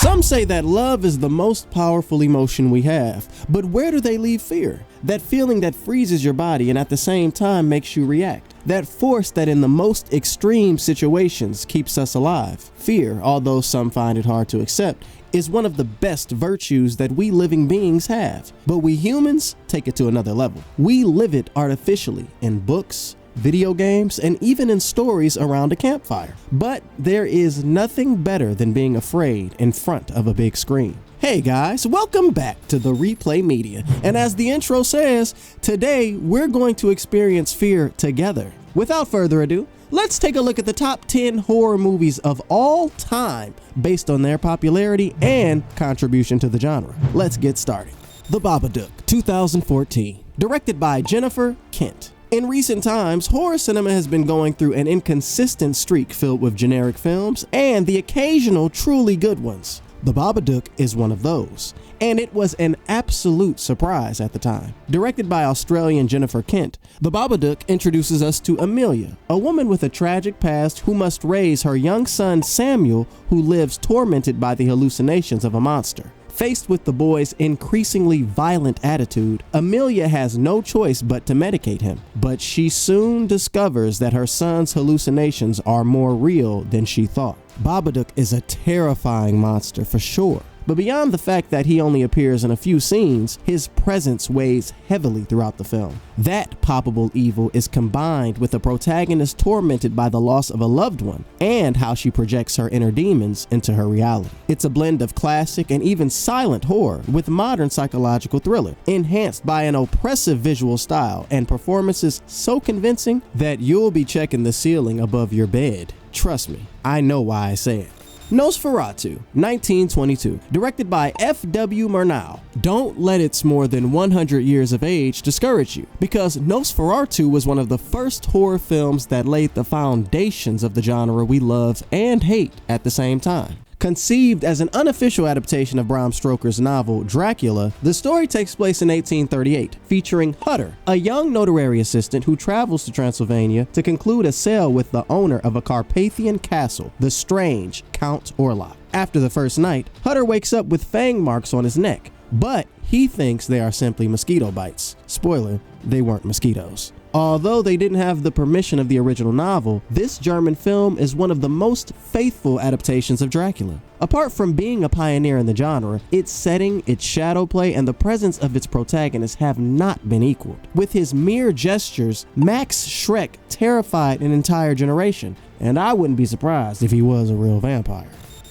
Some say that love is the most powerful emotion we have, but where do they leave fear? That feeling that freezes your body and at the same time makes you react. That force that in the most extreme situations keeps us alive. Fear, although some find it hard to accept, is one of the best virtues that we living beings have. But we humans take it to another level. We live it artificially in books, video games, and even in stories around a campfire. But there is nothing better than being afraid in front of a big screen. Hey guys, welcome back to the Replay Media. And as the intro says, today we're going to experience fear together. Without further ado, let's take a look at the top 10 horror movies of all time based on their popularity and contribution to the genre. Let's get started. The Babadook, 2014, directed by Jennifer Kent. In recent times, horror cinema has been going through an inconsistent streak filled with generic films and the occasional truly good ones. The Babadook is one of those, and it was an absolute surprise at the time. Directed by Australian Jennifer Kent, The Babadook introduces us to Amelia, a woman with a tragic past who must raise her young son Samuel, who lives tormented by the hallucinations of a monster. Faced with the boy's increasingly violent attitude, Amelia has no choice but to medicate him. But she soon discovers that her son's hallucinations are more real than she thought. Babadook is a terrifying monster for sure. But beyond the fact that he only appears in a few scenes, his presence weighs heavily throughout the film. That palpable evil is combined with a protagonist tormented by the loss of a loved one and how she projects her inner demons into her reality. It's a blend of classic and even silent horror with modern psychological thriller, enhanced by an oppressive visual style and performances so convincing that you'll be checking the ceiling above your bed. Trust me, I know why I say it. Nosferatu, 1922, directed by F.W. Murnau. Don't let its more than 100 years of age discourage you, because Nosferatu was one of the first horror films that laid the foundations of the genre we love and hate at the same time. Conceived as an unofficial adaptation of Bram Stoker's novel Dracula, the story takes place in 1838, featuring Hutter, a young notary assistant who travels to Transylvania to conclude a sale with the owner of a Carpathian castle, the strange Count Orlok. After the first night, Hutter wakes up with fang marks on his neck, but he thinks they are simply mosquito bites. Spoiler, they weren't mosquitoes. Although they didn't have the permission of the original novel, this German film is one of the most faithful adaptations of Dracula. Apart from being a pioneer in the genre, its setting, its shadow play, and the presence of its protagonist have not been equaled. With his mere gestures, Max Schreck terrified an entire generation, and I wouldn't be surprised if he was a real vampire.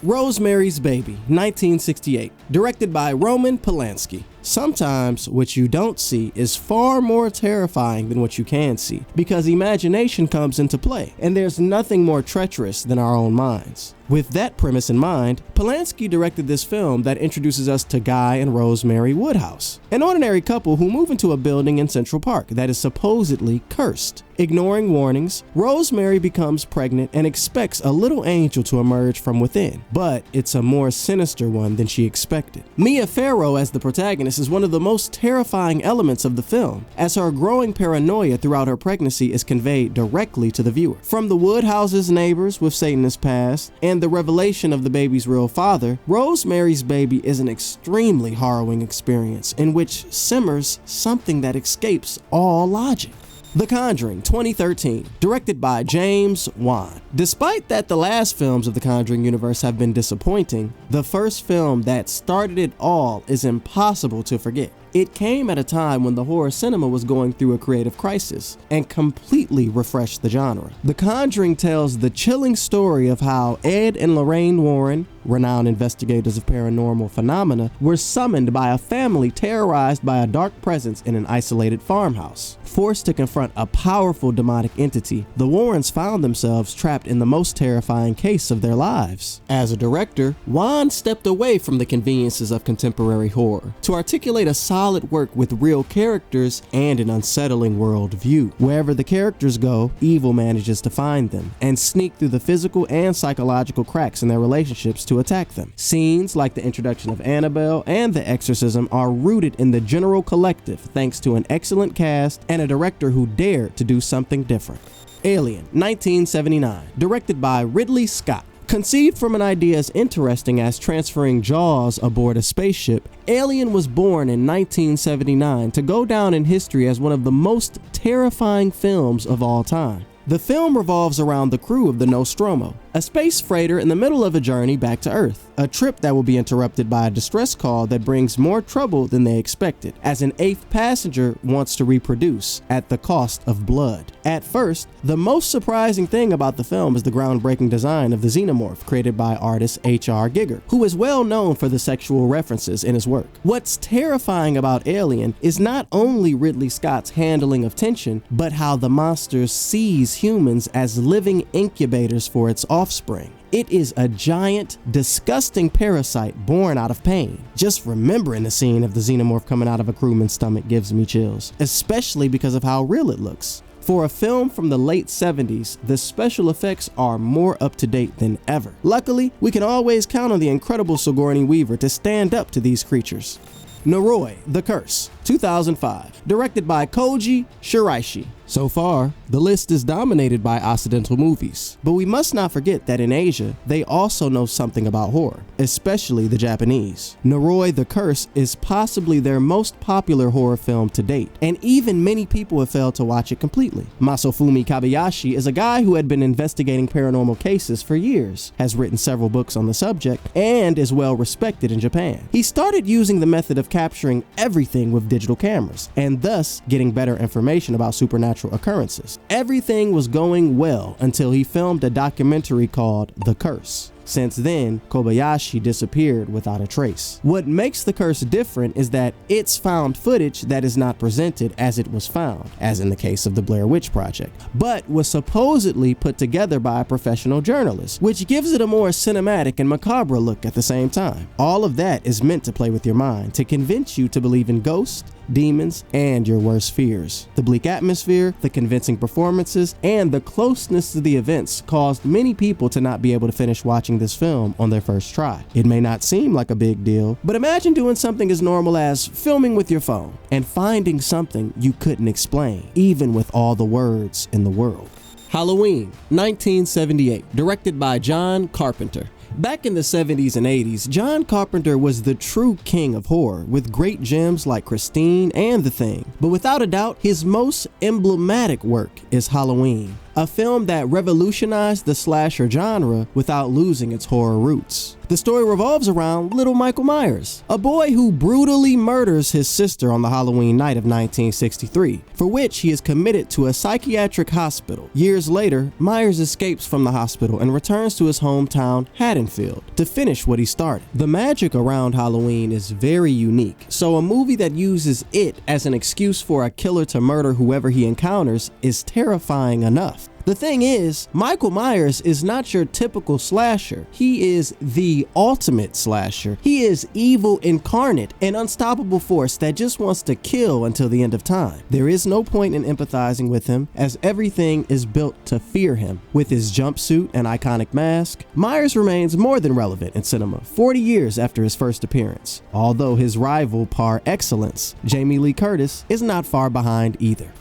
Rosemary's Baby, 1968, directed by Roman Polanski. Sometimes what you don't see is far more terrifying than what you can see, because imagination comes into play, and there's nothing more treacherous than our own minds. With that premise in mind, Polanski directed this film that introduces us to Guy and Rosemary Woodhouse, an ordinary couple who move into a building in Central Park that is supposedly cursed. Ignoring warnings, Rosemary becomes pregnant and expects a little angel to emerge from within, but it's a more sinister one than she expected. Mia Farrow as the protagonist is one of the most terrifying elements of the film, as her growing paranoia throughout her pregnancy is conveyed directly to the viewer. From the Woodhouse's neighbors with Satanist past and the revelation of the baby's real father, Rosemary's Baby is an extremely harrowing experience in which simmers something that escapes all logic. The Conjuring, 2013, directed by James Wan. Despite that the last films of the Conjuring universe have been disappointing, the first film that started it all is impossible to forget. It came at a time when the horror cinema was going through a creative crisis and completely refreshed the genre. The Conjuring tells the chilling story of how Ed and Lorraine Warren, renowned investigators of paranormal phenomena, were summoned by a family terrorized by a dark presence in an isolated farmhouse. Forced to confront a powerful demonic entity, the Warrens found themselves trapped in the most terrifying case of their lives. As a director, Wan stepped away from the conveniences of contemporary horror to articulate a solid work with real characters and an unsettling world view. Wherever the characters go, evil manages to find them and sneak through the physical and psychological cracks in their relationships to attack them. Scenes like the introduction of Annabelle and the exorcism are rooted in the general collective thanks to an excellent cast and a director who dared to do something different. Alien, 1979, directed by Ridley Scott. Conceived from an idea as interesting as transferring jaws aboard a spaceship, Alien was born in 1979 to go down in history as one of the most terrifying films of all time. The film revolves around the crew of the Nostromo, a space freighter in the middle of a journey back to Earth, a trip that will be interrupted by a distress call that brings more trouble than they expected, as an 8th passenger wants to reproduce at the cost of blood. At first, the most surprising thing about the film is the groundbreaking design of the xenomorph created by artist H.R. Giger, who is well known for the sexual references in his work. What's terrifying about Alien is not only Ridley Scott's handling of tension, but how the monster sees humans as living incubators for its offspring. It is a giant, disgusting parasite born out of pain. Just remembering the scene of the xenomorph coming out of a crewman's stomach gives me chills, especially because of how real it looks. For a film from the late 70s, the special effects are more up to date than ever. Luckily, we can always count on the incredible Sigourney Weaver to stand up to these creatures. Noroi, The Curse, 2005, directed by Koji Shiraishi. So far, the list is dominated by Occidental movies, but we must not forget that in Asia, they also know something about horror, especially the Japanese. Noroi the Curse is possibly their most popular horror film to date, and even many people have failed to watch it completely. Masafumi Kobayashi is a guy who had been investigating paranormal cases for years, has written several books on the subject, and is well respected in Japan. He started using the method of capturing everything with digital cameras, and thus getting better information about supernatural occurrences. Everything was going well until he filmed a documentary called The Curse. Since then, Kobayashi disappeared without a trace. What makes The Curse different is that it's found footage that is not presented as it was found, as in the case of the Blair Witch Project, but was supposedly put together by a professional journalist, which gives it a more cinematic and macabre look at the same time. All of that is meant to play with your mind, to convince you to believe in ghosts, demons, and your worst fears. The bleak atmosphere, the convincing performances, and the closeness to the events caused many people to not be able to finish watching this film on their first try. It may not seem like a big deal, but imagine doing something as normal as filming with your phone and finding something you couldn't explain, even with all the words in the world. Halloween, 1978, directed by John Carpenter. Back in the 70s and 80s, John Carpenter was the true king of horror, with great gems like Christine and The Thing. But without a doubt, his most emblematic work is Halloween, a film that revolutionized the slasher genre without losing its horror roots. The story revolves around little Michael Myers, a boy who brutally murders his sister on the Halloween night of 1963, for which he is committed to a psychiatric hospital. Years later, Myers escapes from the hospital and returns to his hometown, Haddonfield, to finish what he started. The magic around Halloween is very unique, so a movie that uses it as an excuse for a killer to murder whoever he encounters is terrifying enough. The thing is, Michael Myers is not your typical slasher. He is the ultimate slasher. He is evil incarnate, an unstoppable force that just wants to kill until the end of time. There is no point in empathizing with him, as everything is built to fear him. With his jumpsuit and iconic mask, Myers remains more than relevant in cinema 40 years after his first appearance, although his rival par excellence, Jamie Lee Curtis, is not far behind either.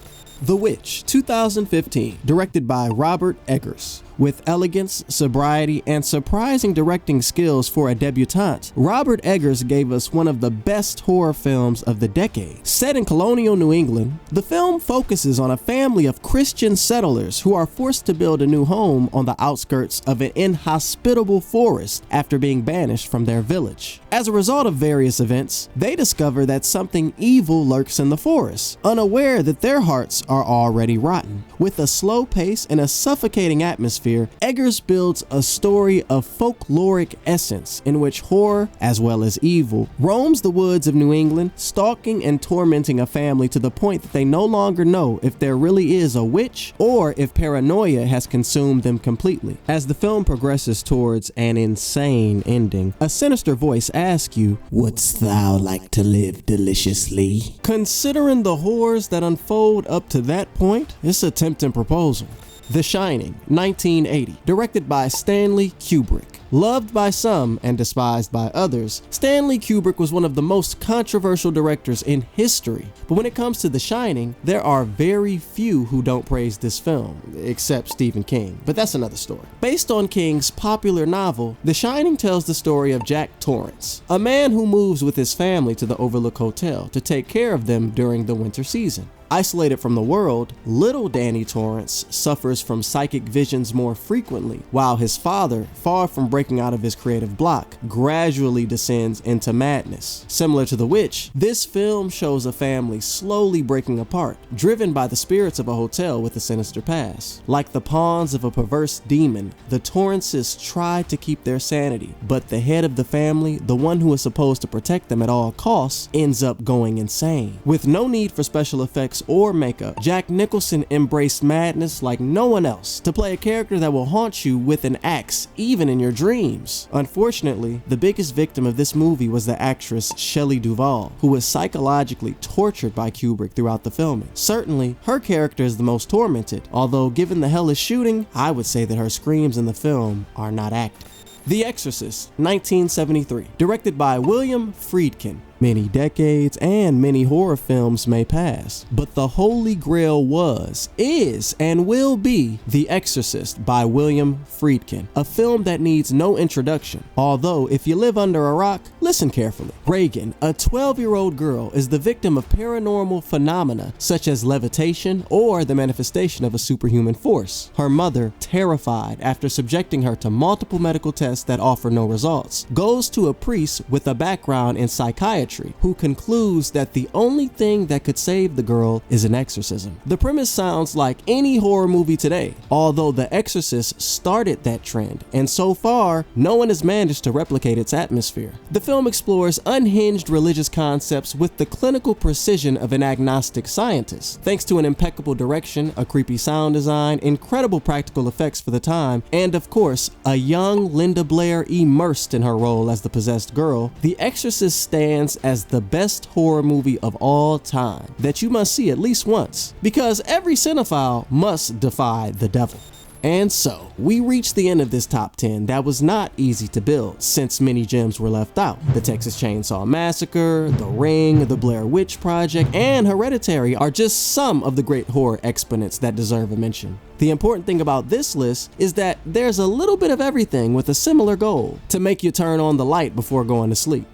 The Witch, 2015, directed by Robert Eggers. With elegance, sobriety, and surprising directing skills for a debutante, Robert Eggers gave us one of the best horror films of the decade. Set in colonial New England, the film focuses on a family of Christian settlers who are forced to build a new home on the outskirts of an inhospitable forest after being banished from their village. As a result of various events, they discover that something evil lurks in the forest, unaware that their hearts are already rotten. With a slow pace and a suffocating atmosphere, Eggers builds a story of folkloric essence in which horror, as well as evil, roams the woods of New England, stalking and tormenting a family to the point that they no longer know if there really is a witch or if paranoia has consumed them completely. As the film progresses towards an insane ending, a sinister voice asks you, "Wouldst thou like to live deliciously?" Considering the horrors that unfold up to that point, it's a tempting proposal. The Shining, 1980, directed by Stanley Kubrick. Loved by some and despised by others, Stanley Kubrick was one of the most controversial directors in history. But when it comes to The Shining, there are very few who don't praise this film, except Stephen King, but that's another story. Based on King's popular novel, The Shining tells the story of Jack Torrance, a man who moves with his family to the Overlook Hotel to take care of them during the winter season. Isolated from the world, little Danny Torrance suffers from psychic visions more frequently, while his father, far from breaking out of his creative block, gradually descends into madness. Similar to The Witch, this film shows a family slowly breaking apart, driven by the spirits of a hotel with a sinister past. Like the pawns of a perverse demon, the Torrances try to keep their sanity, but the head of the family, the one who is supposed to protect them at all costs, ends up going insane. With no need for special effects or makeup, Jack Nicholson embraced madness like no one else to play a character that will haunt you with an axe even in your dreams. Unfortunately, the biggest victim of this movie was the actress Shelley Duvall, who was psychologically tortured by Kubrick throughout the filming. Certainly, her character is the most tormented, although given the hellish shooting, I would say that her screams in the film are not acting. The Exorcist, 1973, directed by William Friedkin. Many decades and many horror films may pass, but the holy grail was, is, and will be The Exorcist by William Friedkin, a film that needs no introduction, although if you live under a rock, listen carefully. Reagan, a 12-year-old girl, is the victim of paranormal phenomena such as levitation or the manifestation of a superhuman force. Her mother, terrified after subjecting her to multiple medical tests that offer no results, goes to a priest with a background in psychiatry who concludes that the only thing that could save the girl is an exorcism. The premise sounds like any horror movie today, although The Exorcist started that trend, and so far, no one has managed to replicate its atmosphere. The film explores unhinged religious concepts with the clinical precision of an agnostic scientist, thanks to an impeccable direction, a creepy sound design, incredible practical effects for the time, and of course, a young Linda Blair immersed in her role as the possessed girl. The Exorcist stands as the best horror movie of all time that you must see at least once, because every cinephile must defy the devil. And so, we reached the end of this top 10 that was not easy to build since many gems were left out. The Texas Chainsaw Massacre, The Ring, The Blair Witch Project, and Hereditary are just some of the great horror exponents that deserve a mention. The important thing about this list is that there's a little bit of everything with a similar goal: to make you turn on the light before going to sleep.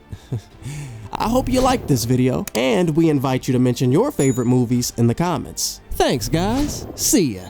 I hope you liked this video, and we invite you to mention your favorite movies in the comments. Thanks guys, see ya.